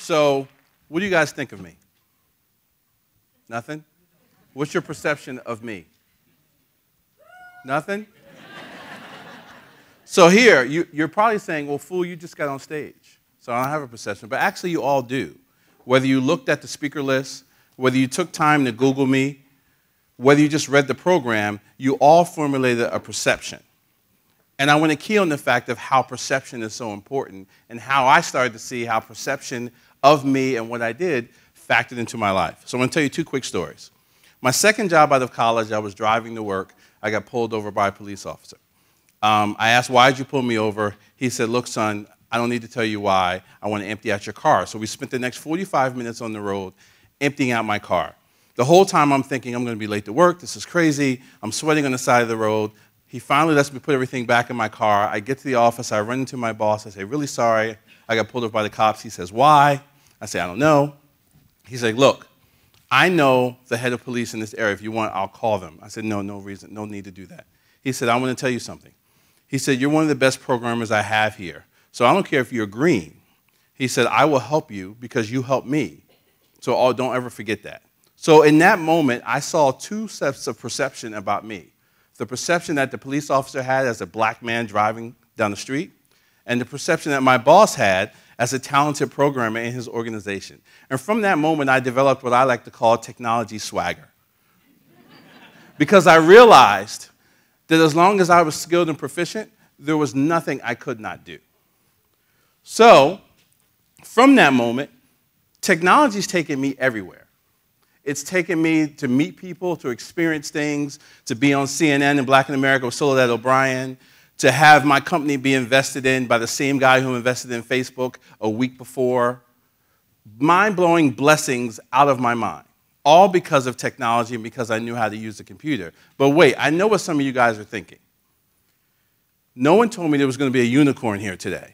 So, what do you guys think of me? Nothing? What's your perception of me? Nothing? So here, you're probably saying, well, fool, you just got on stage. So I don't have a perception. But actually, you all do. Whether you looked at the speaker list, whether you took time to Google me, whether you just read the program, you all formulated a perception. And I want to key on the fact of how perception is so important and how I started to see how perception of me and what I did factored into my life. So I'm going to tell you two quick stories. My second job out of college, I was driving to work. I got pulled over by a police officer. I asked, why did you pull me over? He said, look, son, I don't need to tell you why. I want to empty out your car. So we spent the next 45 minutes on the road emptying out my car. The whole time I'm thinking, I'm going to be late to work. This is crazy. I'm sweating on the side of the road. He finally lets me put everything back in my car. I get to the office. I run into my boss. I say, really sorry. I got pulled over by the cops. He says, why? I say, I don't know. He's like, look, I know the head of police in this area. If you want, I'll call them. I said, no, no reason, no need to do that. He said, I want to tell you something. He said, you're one of the best programmers I have here. So I don't care if you're green. He said, I will help you because you helped me. So don't ever forget that. So in that moment, I saw two sets of perception about me. The perception that the police officer had as a black man driving down the street, and the perception that my boss had as a talented programmer in his organization. And from that moment, I developed what I like to call technology swagger. Because I realized that as long as I was skilled and proficient, there was nothing I could not do. So, from that moment, technology's taken me everywhere. It's taken me to meet people, to experience things, to be on CNN and Black in America with Soledad O'Brien, to have my company be invested in by the same guy who invested in Facebook a week before. Mind-blowing blessings out of my mind, all because of technology and because I knew how to use the computer. But wait, I know what some of you guys are thinking. No one told me there was going to be a unicorn here today.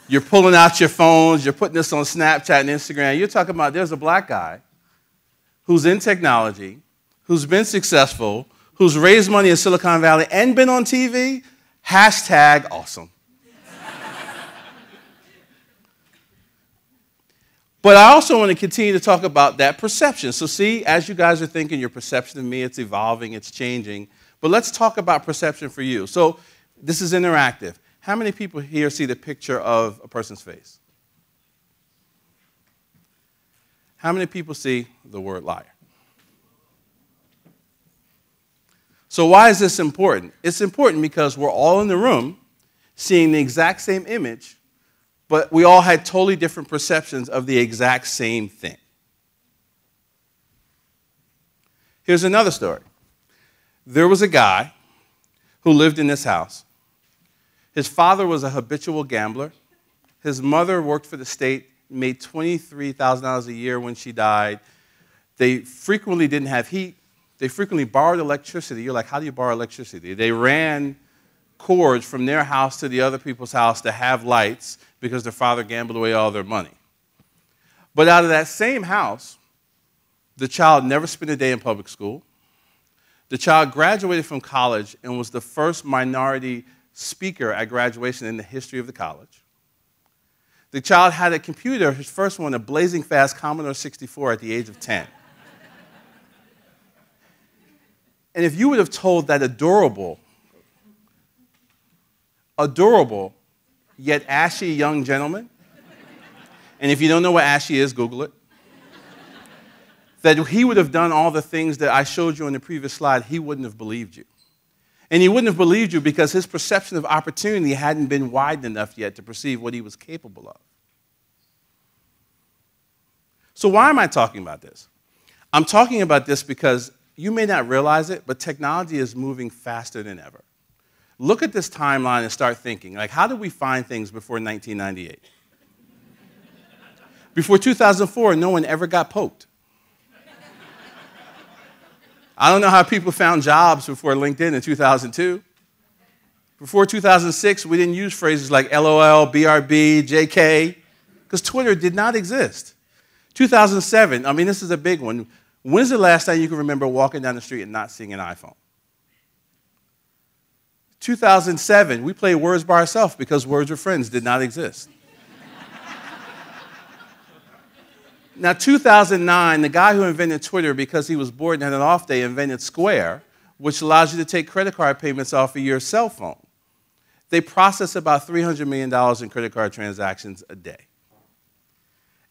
You're pulling out your phones, you're putting this on Snapchat and Instagram. You're talking about there's a black guy who's in technology, who's been successful, who's raised money in Silicon Valley and been on TV, hashtag awesome. But I also want to continue to talk about that perception. So see, as you guys are thinking, your perception of me, it's evolving, it's changing. But let's talk about perception for you. So this is interactive. How many people here see the picture of a person's face? How many people see the word liar? So why is this important? It's important because we're all in the room seeing the exact same image, but we all had totally different perceptions of the exact same thing. Here's another story. There was a guy who lived in this house. His father was a habitual gambler. His mother worked for the state, made $23,000 a year when she died. They frequently didn't have heat. They frequently borrowed electricity. You're like, how do you borrow electricity? They ran cords from their house to the other people's house to have lights because their father gambled away all their money. But out of that same house, the child never spent a day in public school. The child graduated from college and was the first minority speaker at graduation in the history of the college. The child had a computer, his first one, a blazing fast Commodore 64 at the age of 10. And if you would have told that adorable, yet ashy young gentleman, and if you don't know what ashy is, Google it, that he would have done all the things that I showed you on the previous slide, he wouldn't have believed you. And he wouldn't have believed you because his perception of opportunity hadn't been wide enough yet to perceive what he was capable of. So why am I talking about this? I'm talking about this because you may not realize it, but technology is moving faster than ever. Look at this timeline and start thinking, like, how did we find things before 1998? Before 2004, no one ever got poked. I don't know how people found jobs before LinkedIn in 2002. Before 2006, we didn't use phrases like LOL, BRB, JK, because Twitter did not exist. 2007, I mean, this is a big one. When's the last time you can remember walking down the street and not seeing an iPhone? 2007, we played Words by ourselves because Words with Friends did not exist. Now, 2009, the guy who invented Twitter, because he was bored and had an off day, invented Square, which allows you to take credit card payments off of your cell phone. They process about $300 million in credit card transactions a day.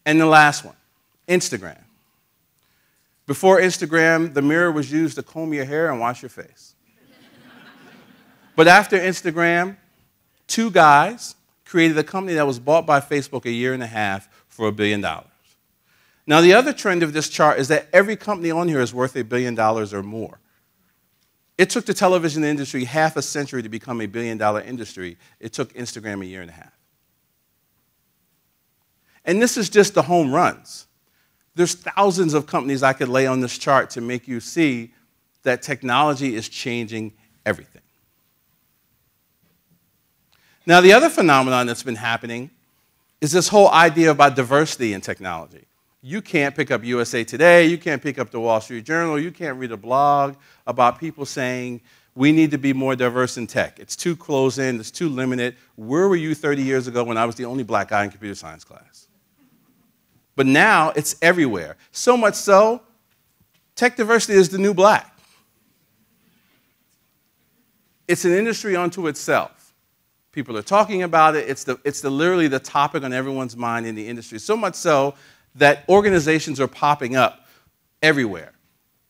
And the last one, Instagram. Before Instagram, the mirror was used to comb your hair and wash your face. But after Instagram, two guys created a company that was bought by Facebook a year and a half for $1 billion. Now, the other trend of this chart is that every company on here is worth $1 billion or more. It took the television industry half a century to become a $1 billion industry. It took Instagram a year and a half. And this is just the home runs. There's thousands of companies I could lay on this chart to make you see that technology is changing everything. Now, the other phenomenon that's been happening is this whole idea about diversity in technology. You can't pick up USA Today, you can't pick up the Wall Street Journal, you can't read a blog about people saying, we need to be more diverse in tech. It's too closed-in, it's too limited. Where were you 30 years ago when I was the only black guy in computer science class? But now it's everywhere. So much so, tech diversity is the new black. It's an industry unto itself. People are talking about it. It's literally the topic on everyone's mind in the industry. So much so that organizations are popping up everywhere.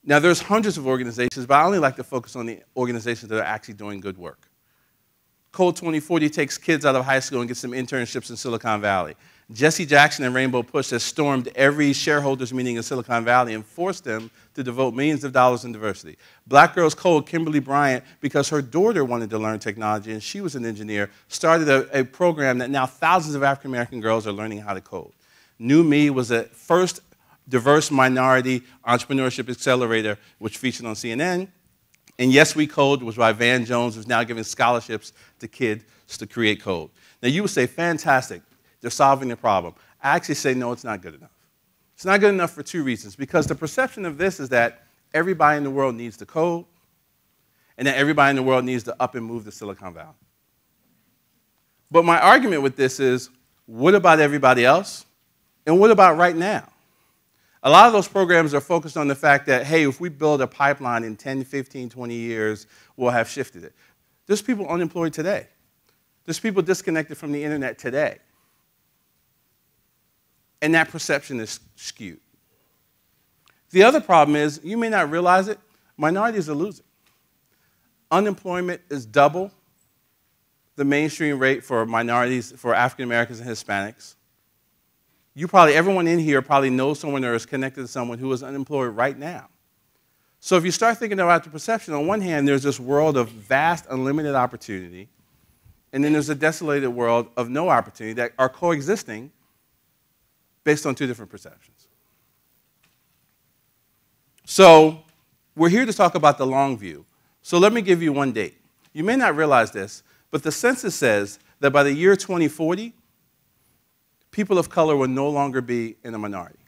Now, there's hundreds of organizations, but I only like to focus on the organizations that are actually doing good work. Code 2040 takes kids out of high school and gets them internships in Silicon Valley. Jesse Jackson and Rainbow Push has stormed every shareholders meeting in Silicon Valley and forced them to devote millions of dollars in diversity. Black Girls Code, Kimberly Bryant, because her daughter wanted to learn technology and she was an engineer, started a program that now thousands of African American girls are learning how to code. New Me was the first diverse minority entrepreneurship accelerator, which featured on CNN. And Yes We Code was by Van Jones, who's now giving scholarships to kids to create code. Now, you would say, fantastic, they're solving the problem. I actually say, no, it's not good enough. It's not good enough for two reasons. Because the perception of this is that everybody in the world needs to code, and that everybody in the world needs to up and move to Silicon Valley. But my argument with this is, what about everybody else? And what about right now? A lot of those programs are focused on the fact that, hey, if we build a pipeline in 10, 15, 20 years, we'll have shifted it. There's people unemployed today. There's people disconnected from the internet today. And that perception is skewed. The other problem is, you may not realize it, minorities are losing. Unemployment is double the mainstream rate for minorities, for African Americans and Hispanics. Everyone in here probably knows someone or is connected to someone who is unemployed right now. So if you start thinking about the perception, on one hand, there's this world of vast, unlimited opportunity, and then there's a desolated world of no opportunity that are coexisting based on two different perceptions. So we're here to talk about the long view. So let me give you one date. You may not realize this, but the census says that by the year 2040, people of color will no longer be in a minority.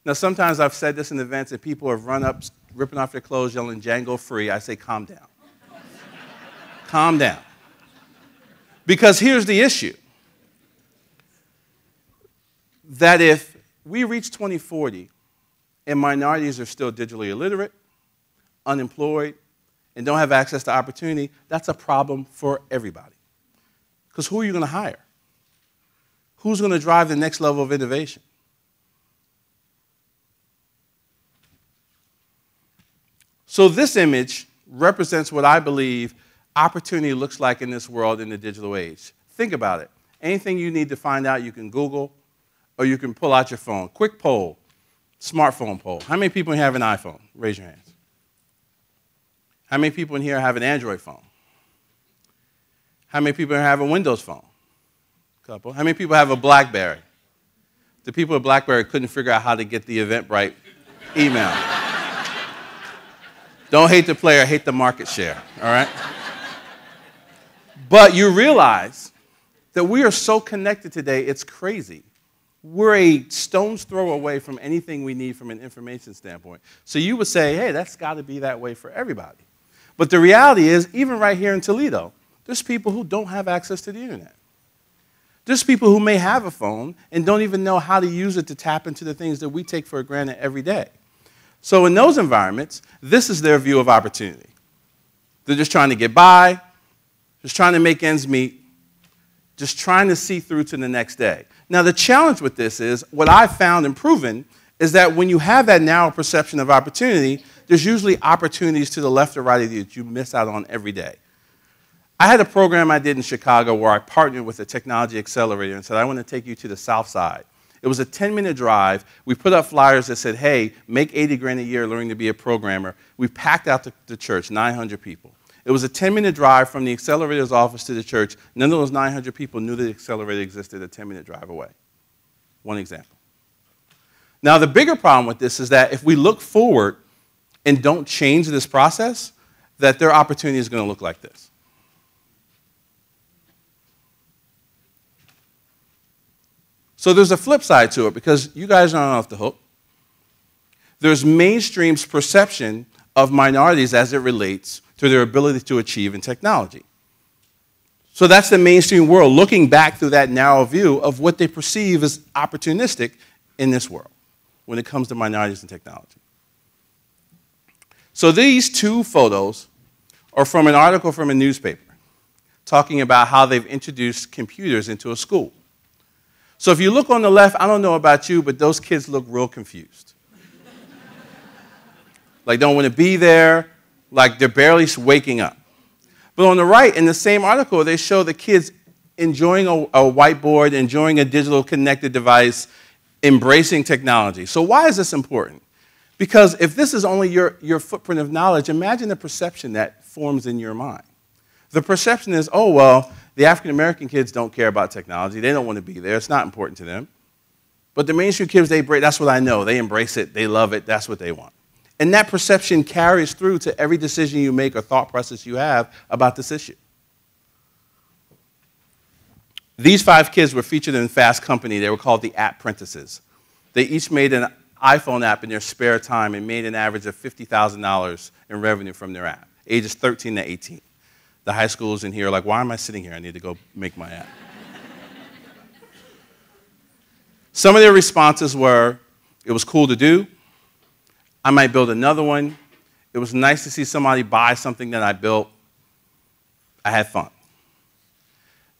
Now, sometimes I've said this in events and people have run up, ripping off their clothes, yelling, Django free. I say, calm down. Calm down. Because here's the issue. That if we reach 2040 and minorities are still digitally illiterate, unemployed, and don't have access to opportunity, that's a problem for everybody. Because who are you going to hire? Who's going to drive the next level of innovation? So this image represents what I believe opportunity looks like in this world in the digital age. Think about it. Anything you need to find out, you can Google, or you can pull out your phone. Quick poll, smartphone poll. How many people in here have an iPhone? Raise your hands. How many people in here have an Android phone? How many people in here have a Windows phone? Couple. How many people have a BlackBerry? The people at BlackBerry couldn't figure out how to get the Eventbrite email. Don't hate the player, hate the market share, all right? But you realize that we are so connected today, it's crazy. We're a stone's throw away from anything we need from an information standpoint. So you would say, hey, that's got to be that way for everybody. But the reality is, even right here in Toledo, there's people who don't have access to the internet. There's people who may have a phone and don't even know how to use it to tap into the things that we take for granted every day. So in those environments, this is their view of opportunity. They're just trying to get by, just trying to make ends meet, just trying to see through to the next day. Now, the challenge with this is, what I've found and proven is that when you have that narrow perception of opportunity, there's usually opportunities to the left or right of you that you miss out on every day. I had a program I did in Chicago where I partnered with a technology accelerator and said, I want to take you to the South Side. It was a 10-minute drive. We put up flyers that said, hey, make 80 grand a year learning to be a programmer. We packed out the church, 900 people. It was a 10-minute drive from the accelerator's office to the church. None of those 900 people knew the accelerator existed a 10-minute drive away. One example. Now, the bigger problem with this is that if we look forward and don't change this process, that their opportunity is going to look like this. So there's a flip side to it, because you guys aren't off the hook. There's mainstream's perception of minorities as it relates to their ability to achieve in technology. So that's the mainstream world looking back through that narrow view of what they perceive as opportunistic in this world when it comes to minorities in technology. So these two photos are from an article from a newspaper talking about how they've introduced computers into a school. So if you look on the left, I don't know about you, but those kids look real confused. Like don't want to be there, like they're barely waking up. But on the right, in the same article, they show the kids enjoying a whiteboard, enjoying a digital connected device, embracing technology. So why is this important? Because if this is only your footprint of knowledge, imagine the perception that forms in your mind. The perception is, oh, well, the African-American kids don't care about technology. They don't want to be there. It's not important to them. But the mainstream kids, that's what I know. They embrace it. They love it. That's what they want. And that perception carries through to every decision you make or thought process you have about this issue. These 5 kids were featured in Fast Company. They were called the App Prentices. They each made an iPhone app in their spare time and made an average of $50,000 in revenue from their app, ages 13 to 18. The high schoolers in here are like, why am I sitting here? I need to go make my app. Some of their responses were, it was cool to do. I might build another one. It was nice to see somebody buy something that I built. I had fun.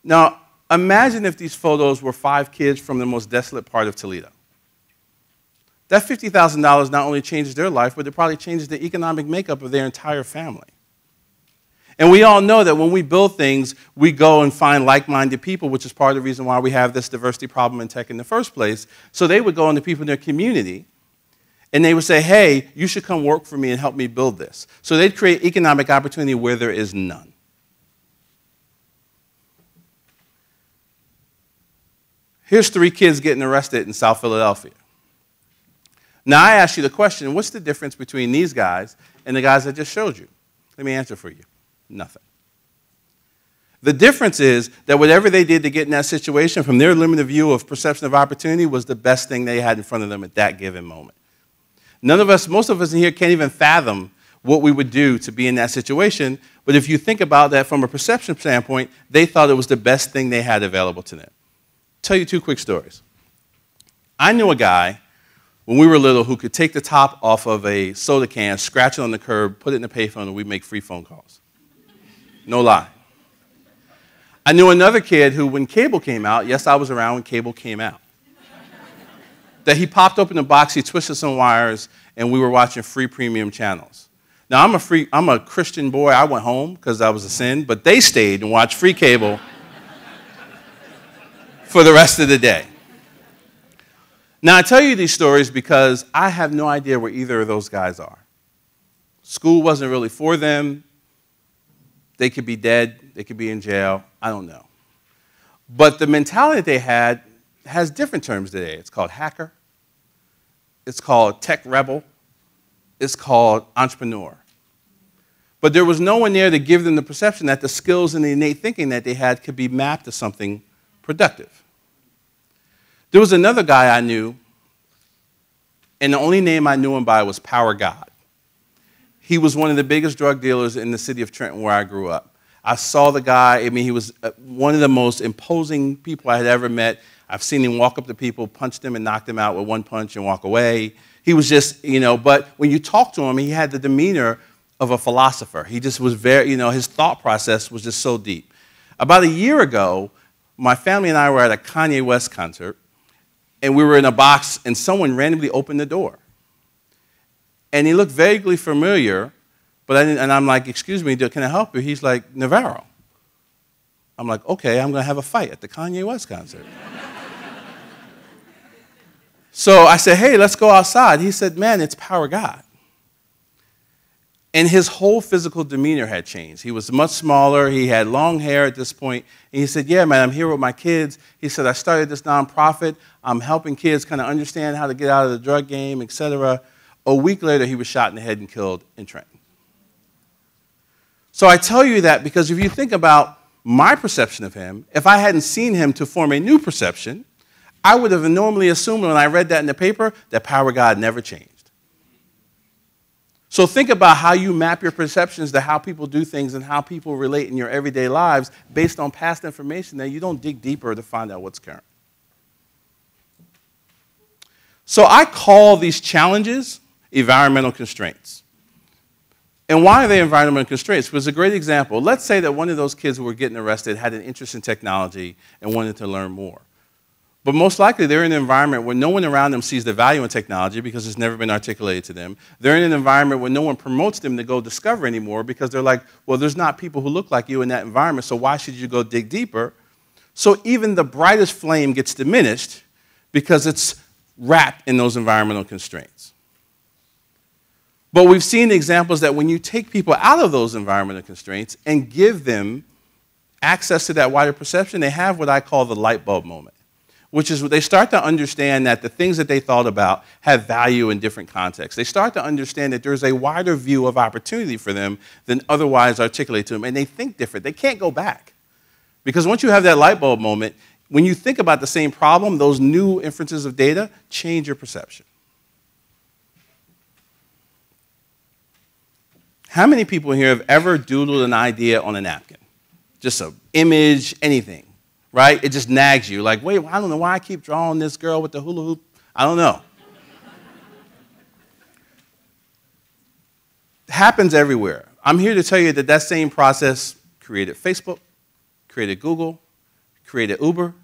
Now, imagine if these photos were 5 kids from the most desolate part of Toledo. That $50,000 not only changes their life, but it probably changes the economic makeup of their entire family. And we all know that when we build things, we go and find like-minded people, which is part of the reason why we have this diversity problem in tech in the first place. So they would go into people in their community, and they would say, hey, you should come work for me and help me build this. So they'd create economic opportunity where there is none. Here's 3 kids getting arrested in South Philadelphia. Now, I ask you the question, what's the difference between these guys and the guys I just showed you? Let me answer for you. Nothing. The difference is that whatever they did to get in that situation, from their limited view of perception of opportunity, was the best thing they had in front of them at that given moment. None of us, most of us in here can't even fathom what we would do to be in that situation, but if you think about that from a perception standpoint, they thought it was the best thing they had available to them. I'll tell you 2 quick stories. I knew a guy when we were little who could take the top off of a soda can, scratch it on the curb, put it in a payphone, and we'd make free phone calls. No lie. I knew another kid who, when cable came out, yes, I was around when cable came out, that he popped open the box, he twisted some wires, and we were watching free premium channels. Now, I'm a Christian boy. I went home because that was a sin, but they stayed and watched free cable for the rest of the day. Now, I tell you these stories because I have no idea where either of those guys are. School wasn't really for them. They could be dead. They could be in jail. I don't know. But the mentality they had has different terms today. It's called hacker. It's called tech rebel. It's called entrepreneur. But there was no one there to give them the perception that the skills and the innate thinking that they had could be mapped to something productive. There was another guy I knew, and the only name I knew him by was Power God. He was one of the biggest drug dealers in the city of Trenton where I grew up. I saw the guy. I mean, he was one of the most imposing people I had ever met. I've seen him walk up to people, punch them, and knock them out with one punch and walk away. He was just, but when you talk to him, he had the demeanor of a philosopher. He just was very, his thought process was just so deep. About a year ago, my family and I were at a Kanye West concert, and we were in a box, and someone randomly opened the door. And he looked vaguely familiar, and I'm like, excuse me, can I help you? He's like, Navarrow. I'm like, okay, I'm going to have a fight at the Kanye West concert. So I said, hey, let's go outside. He said, man, it's Power God. And his whole physical demeanor had changed. He was much smaller. He had long hair at this point. And he said, yeah, man, I'm here with my kids. He said, I started this nonprofit. I'm helping kids kind of understand how to get out of the drug game, et cetera. A week later, he was shot in the head and killed in Trenton. So I tell you that because if you think about my perception of him, if I hadn't seen him to form a new perception, I would have normally assumed when I read that in the paper that Power God never changed. So think about how you map your perceptions to how people do things and how people relate in your everyday lives based on past information that you don't dig deeper to find out what's current. So I call these challenges environmental constraints. And why are they environmental constraints? Because a great example, let's say that one of those kids who were getting arrested had an interest in technology and wanted to learn more. But most likely, they're in an environment where no one around them sees the value in technology because it's never been articulated to them. They're in an environment where no one promotes them to go discover anymore because they're like, well, there's not people who look like you in that environment, so why should you go dig deeper? So even the brightest flame gets diminished because it's wrapped in those environmental constraints. But we've seen examples that when you take people out of those environmental constraints and give them access to that wider perception, they have what I call the light bulb moment, which is they start to understand that the things that they thought about have value in different contexts. They start to understand that there's a wider view of opportunity for them than otherwise articulated to them, and they think different. They can't go back. Because once you have that light bulb moment, when you think about the same problem, those new inferences of data change your perception. How many people here have ever doodled an idea on a napkin? Just an image, anything, right? It just nags you. Like, wait, I don't know why I keep drawing this girl with the hula hoop. I don't know. It happens everywhere. I'm here to tell you that that same process created Facebook, created Google, created Uber.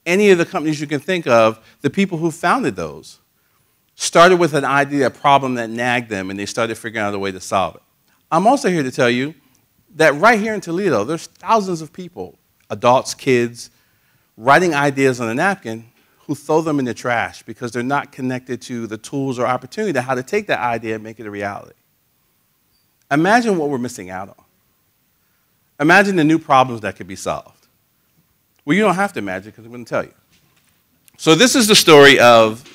Any of the companies you can think of, the people who founded those started with an idea, a problem that nagged them, and they started figuring out a way to solve it. I'm also here to tell you that right here in Toledo, there's thousands of people, adults, kids, writing ideas on a napkin who throw them in the trash because they're not connected to the tools or opportunity to how to take that idea and make it a reality. Imagine what we're missing out on. Imagine the new problems that could be solved. Well, you don't have to imagine because I'm going to tell you. So this is the story of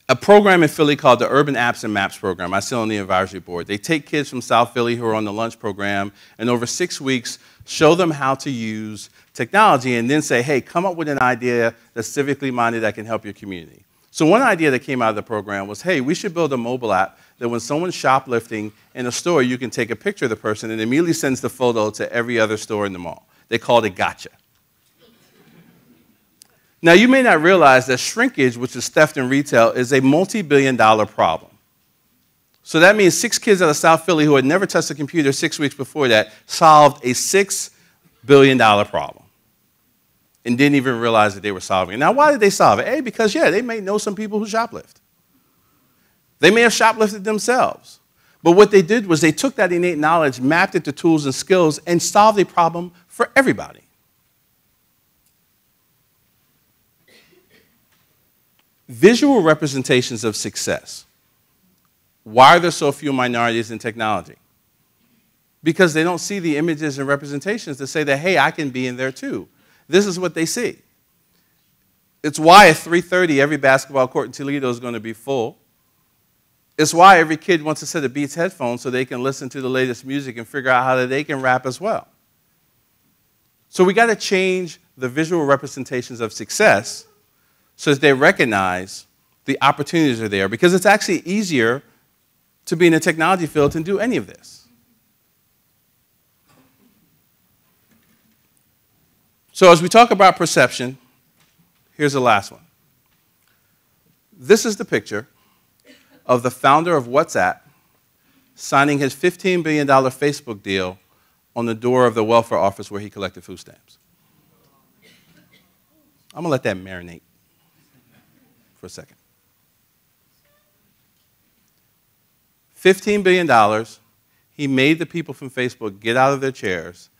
a program in Philly called the Urban Apps and Maps program. I sit on the advisory board. They take kids from South Philly who are on the lunch program and over 6 weeks show them how to use technology and then say, hey, come up with an idea that's civically minded that can help your community. So one idea that came out of the program was, hey, we should build a mobile app that when someone's shoplifting in a store, you can take a picture of the person and immediately sends the photo to every other store in the mall. They called it Gotcha. Now, you may not realize that shrinkage, which is theft in retail, is a multi-billion-dollar problem. So that means 6 kids out of South Philly who had never touched a computer 6 weeks before that solved a $6 billion problem and didn't even realize that they were solving it. Now, why did they solve it? A, because, yeah, they may know some people who shoplift. They may have shoplifted themselves. But what they did was they took that innate knowledge, mapped it to tools and skills, and solved a problem for everybody. Visual representations of success. Why are there so few minorities in technology? Because they don't see the images and representations that say that, hey, I can be in there too. This is what they see. It's why at 3:30 every basketball court in Toledo is going to be full. It's why every kid wants a set of Beats headphones so they can listen to the latest music and figure out how they can rap as well. So we got to change the visual representations of success so that they recognize the opportunities are there, because it's actually easier to be in the technology field than do any of this. So as we talk about perception, here's the last one. This is the picture of the founder of WhatsApp signing his $15 billion Facebook deal on the door of the welfare office where he collected food stamps. I'm going to let that marinate for a second. $15 billion, he made the people from Facebook get out of their chairs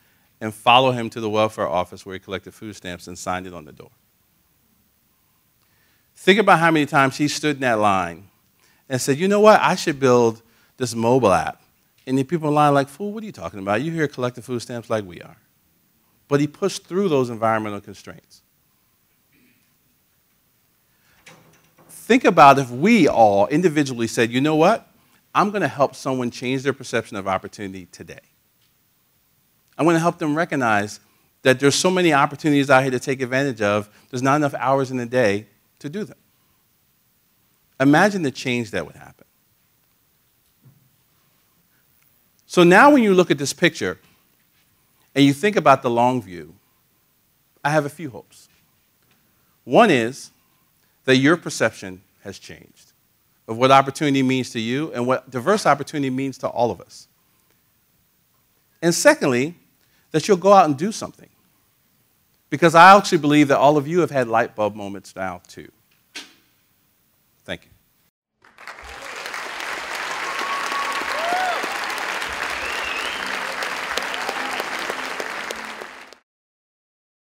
and follow him to the welfare office where he collected food stamps and signed it on the door. Think about how many times he stood in that line and said, you know what, I should build this mobile app. And the people in line are like, fool, what are you talking about? You're here collecting food stamps like we are. But he pushed through those environmental constraints. Think about if we all individually said, you know what, I'm going to help someone change their perception of opportunity today. I'm going to help them recognize that there's so many opportunities out here to take advantage of, there's not enough hours in the day to do them. Imagine the change that would happen. So now when you look at this picture and you think about the long view, I have a few hopes. One is that your perception has changed of what opportunity means to you and what diverse opportunity means to all of us. And secondly, that you'll go out and do something. Because I actually believe that all of you have had light bulb moments now too. Thank you.